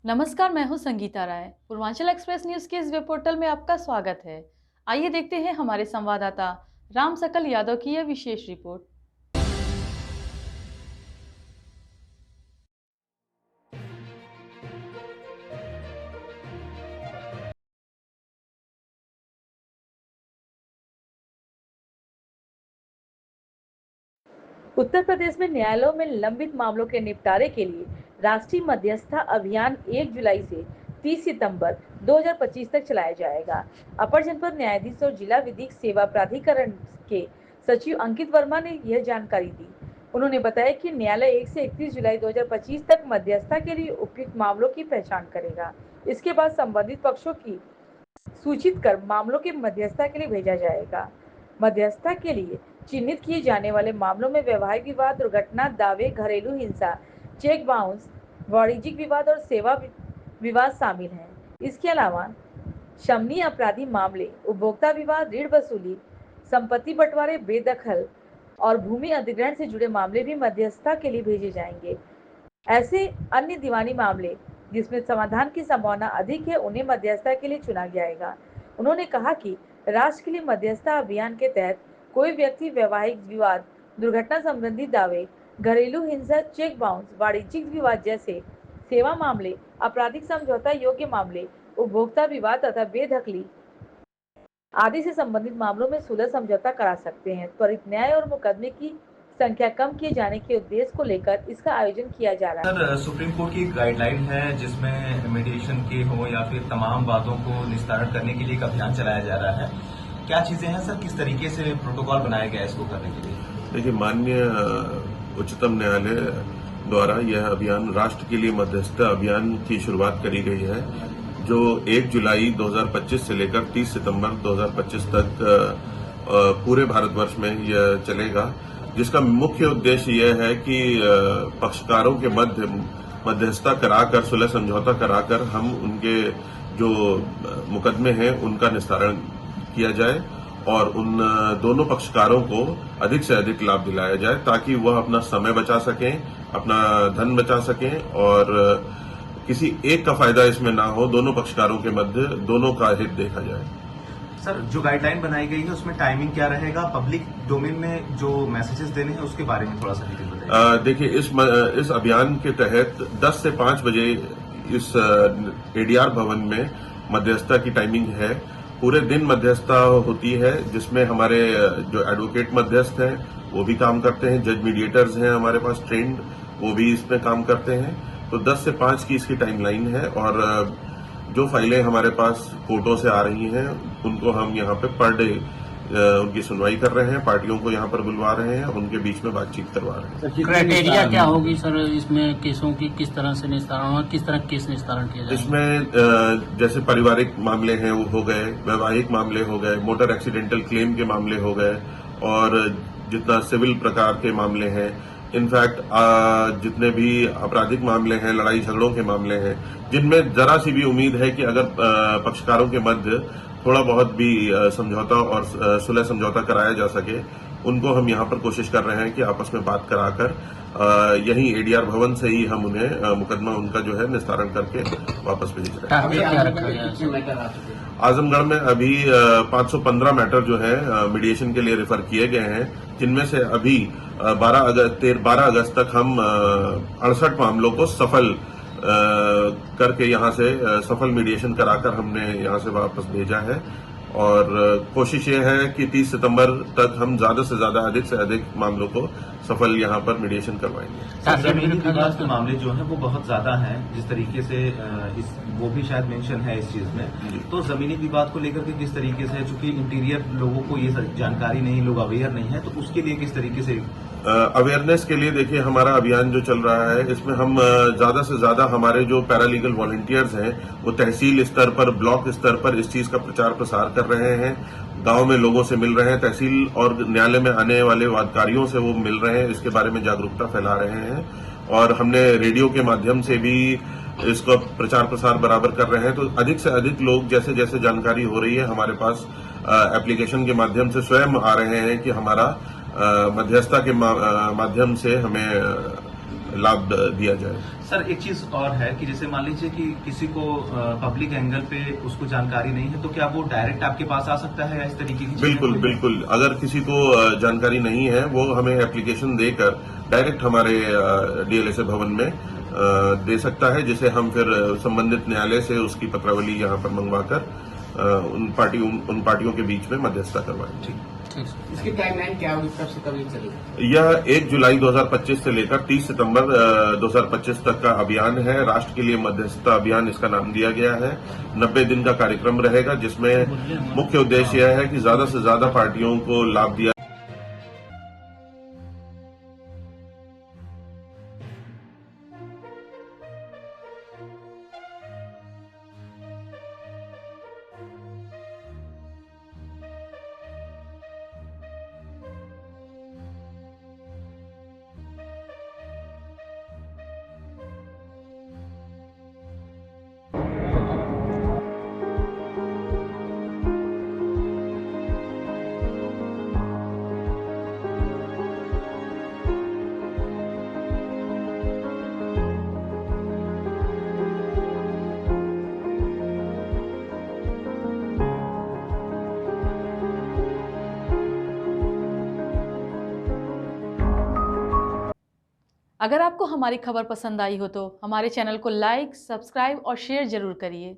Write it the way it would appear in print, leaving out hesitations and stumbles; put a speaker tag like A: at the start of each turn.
A: नमस्कार, मैं हूं संगीता राय। पूर्वांचल एक्सप्रेस न्यूज के इस वेब पोर्टल में आपका स्वागत है। आइए देखते हैं हमारे संवाददाता राम सकल यादव की यह विशेष रिपोर्ट।
B: उत्तर प्रदेश में न्यायालयों में लंबित मामलों के निपटारे के लिए राष्ट्रीय मध्यस्थता अभियान 1 जुलाई से 30 सितंबर 2025 तक चलाया जाएगा। अपर जनपद न्यायाधीश और जिला विधिक सेवा प्राधिकरण के सचिव अंकित वर्मा ने यह जानकारी दी। उन्होंने बताया कि न्यायालय 1 से 31 जुलाई 2025 तक मध्यस्थता के लिए उपयुक्त मामलों की पहचान करेगा। इसके बाद संबंधित पक्षों की सूचित कर मामलों के मध्यस्थता के लिए भेजा जाएगा। मध्यस्थता के लिए चिन्हित किए जाने वाले मामलों में वैवाहिक विवाद, दुर्घटना, दावे, घरेलू हिंसा, चेक बाउंस, वाणिज्यिक विवाद और सेवा विवाद शामिल हैं। इसके अलावा शमनी अपराधी मामले, उपभोक्ता विवाद, ऋण वसूली, संपत्ति बंटवारे, बेदखल और भूमि अधिग्रहण से जुड़े मामले भी मध्यस्थता के लिए भेजे जाएंगे। ऐसे अन्य दीवानी मामले जिसमें समाधान की संभावना अधिक है, उन्हें मध्यस्थता के लिए चुना जाएगा। उन्होंने कहा कि राष्ट्र के लिए मध्यस्थता अभियान के तहत कोई व्यक्ति वैवाहिक विवाद, दुर्घटना संबंधी दावे, घरेलू हिंसा, चेक बाउंस, वाणिज्यिक विवाद जैसे सेवा मामले, आपराधिक समझौता योग्य मामले, उपभोक्ता विवाद तथा बेदखली आदि से संबंधित मामलों में सुलह समझौता करा सकते हैं। त्वरित न्याय और मुकदमे की संख्या कम किए जाने के उद्देश्य को लेकर इसका आयोजन किया जा रहा है।
C: सर, सुप्रीम कोर्ट की गाइडलाइन है जिसमें मीडिएशन के हो या फिर तमाम बातों को निस्तारण करने के लिए एक अभियान चलाया जा रहा है। क्या चीजें हैं सर, किस तरीके से प्रोटोकॉल बनाया गया है इसको करने के लिए?
D: देखिए, माननीय उच्चतम न्यायालय द्वारा यह अभियान राष्ट्र के लिए मध्यस्थता अभियान की शुरुआत करी गई है, जो 1 जुलाई 2025 से लेकर 30 सितंबर 2025 तक पूरे भारतवर्ष में यह चलेगा, जिसका मुख्य उद्देश्य यह है कि पक्षकारों के मध्य मध्यस्थता कराकर, सुलह समझौता कराकर हम उनके जो मुकदमे हैं उनका निस्तारण किया जाए और उन दोनों पक्षकारों को अधिक से अधिक लाभ दिलाया जाए, ताकि वह अपना समय बचा सकें, अपना धन बचा सकें और किसी एक का फायदा इसमें ना हो, दोनों पक्षकारों के मध्य दोनों का हित देखा जाए।
C: सर, जो गाइडलाइन बनाई गई है उसमें टाइमिंग क्या रहेगा? पब्लिक डोमेन में जो मैसेजेस देने हैं उसके बारे में थोड़ा सा डिटेल बताइए।
D: देखिए, इस अभियान के तहत 10 से 5 बजे इस एडीआर भवन में मध्यस्थता की टाइमिंग है। पूरे दिन मध्यस्थता होती है, जिसमें हमारे जो एडवोकेट मध्यस्थ हैं वो भी काम करते हैं, जज मीडिएटर्स हैं हमारे पास ट्रेंड, वो भी इसमें काम करते हैं। तो 10 से 5 की इसकी टाइमलाइन है और जो फाइलें हमारे पास कोर्टों से आ रही हैं उनको हम यहाँ पे पर डे उनकी सुनवाई कर रहे हैं, पार्टियों को यहाँ पर बुलवा रहे हैं, उनके बीच में बातचीत करवा रहे हैं।
E: क्राइटेरिया क्या होगी सर इसमें? केसों की किस तरह से निस्तारण और किस तरह केस निस्तारण किया जाए?
D: इसमें जैसे पारिवारिक मामले हैं वो हो गए, वैवाहिक मामले हो गए, मोटर एक्सीडेंटल क्लेम के मामले हो गए और जितना सिविल प्रकार के मामले हैं, इनफैक्ट जितने भी आपराधिक मामले हैं, लड़ाई झगड़ों के मामले हैं, जिनमें जरा सी भी उम्मीद है कि अगर पक्षकारों के मध्य थोड़ा बहुत भी समझौता और सुलह समझौता कराया जा सके, उनको हम यहाँ पर कोशिश कर रहे हैं कि आपस में बात कराकर यहीं एडीआर भवन से ही हम उन्हें मुकदमा उनका जो है निस्तारण करके वापस भेज रहे हैं। आजमगढ़ में अभी 515 मैटर जो है मीडिएशन के लिए रेफर किए गए हैं, जिनमें से अभी 12 अगस्त तक हम 68 मामलों को सफल करके यहाँ से सफल मीडिएशन कराकर हमने यहाँ से वापस भेजा है और कोशिश ये है कि 30 सितंबर तक हम ज्यादा से ज्यादा अधिक से अधिक मामलों को सफल यहाँ पर मीडिएशन करवाएंगे।
C: जमीनी विवाद के मामले जो हैं वो बहुत ज्यादा हैं, जिस तरीके से वो भी शायद मेंशन है इस चीज में। तो जमीनी विवाद को लेकर के किस तरीके से, चूंकि इंटीरियर लोगों को ये जानकारी नहीं, लोग अवेयर नहीं है, तो उसके लिए किस तरीके से
D: अवेयरनेस के लिए देखिए हमारा अभियान जो चल रहा है, इसमें हम ज्यादा से ज्यादा हमारे जो पैरालीगल वॉलंटियर्स हैं वो तहसील स्तर पर, ब्लॉक स्तर पर इस चीज का प्रचार प्रसार कर रहे हैं, गांव में लोगों से मिल रहे हैं, तहसील और न्यायालय में आने वाले वादकारियों से वो मिल रहे हैं, इसके बारे में जागरूकता फैला रहे हैं और हमने रेडियो के माध्यम से भी इसका प्रचार प्रसार बराबर कर रहे हैं। तो अधिक से अधिक लोग, जैसे जैसे जानकारी हो रही है, हमारे पास एप्लीकेशन के माध्यम से स्वयं आ रहे हैं कि हमारा मध्यस्थता के माध्यम से हमें लाभ दिया जाए।
C: सर एक चीज और है कि जैसे मान लीजिए कि किसी को पब्लिक एंगल पे उसको जानकारी नहीं है, तो क्या वो डायरेक्ट आपके पास आ सकता है या इस तरीके की चीजें
D: बिल्कुल
C: कोई-
D: बिल्कुल, अगर किसी को जानकारी नहीं है वो हमें एप्लीकेशन देकर डायरेक्ट हमारे डीएलएसए भवन में दे सकता है, जिसे हम फिर संबंधित न्यायालय से उसकी पत्रावली यहां पर मंगवाकर उन पार्टियों के बीच में मध्यस्थता करवाएं।
C: ठीक।
E: ठीक सर।
F: इसकी टाइमलाइन क्या होगी, कब से कब ये चलेगी?
D: यह 1 जुलाई 2025 से लेकर 30 सितंबर 2025 तक का अभियान है। राष्ट्र के लिए मध्यस्थता अभियान इसका नाम दिया गया है। 90 दिन का कार्यक्रम रहेगा, जिसमें मुख्य उद्देश्य यह है कि ज्यादा से ज्यादा पार्टियों को लाभ दिया।
A: अगर आपको हमारी खबर पसंद आई हो तो हमारे चैनल को लाइक, सब्सक्राइब और शेयर जरूर करिए।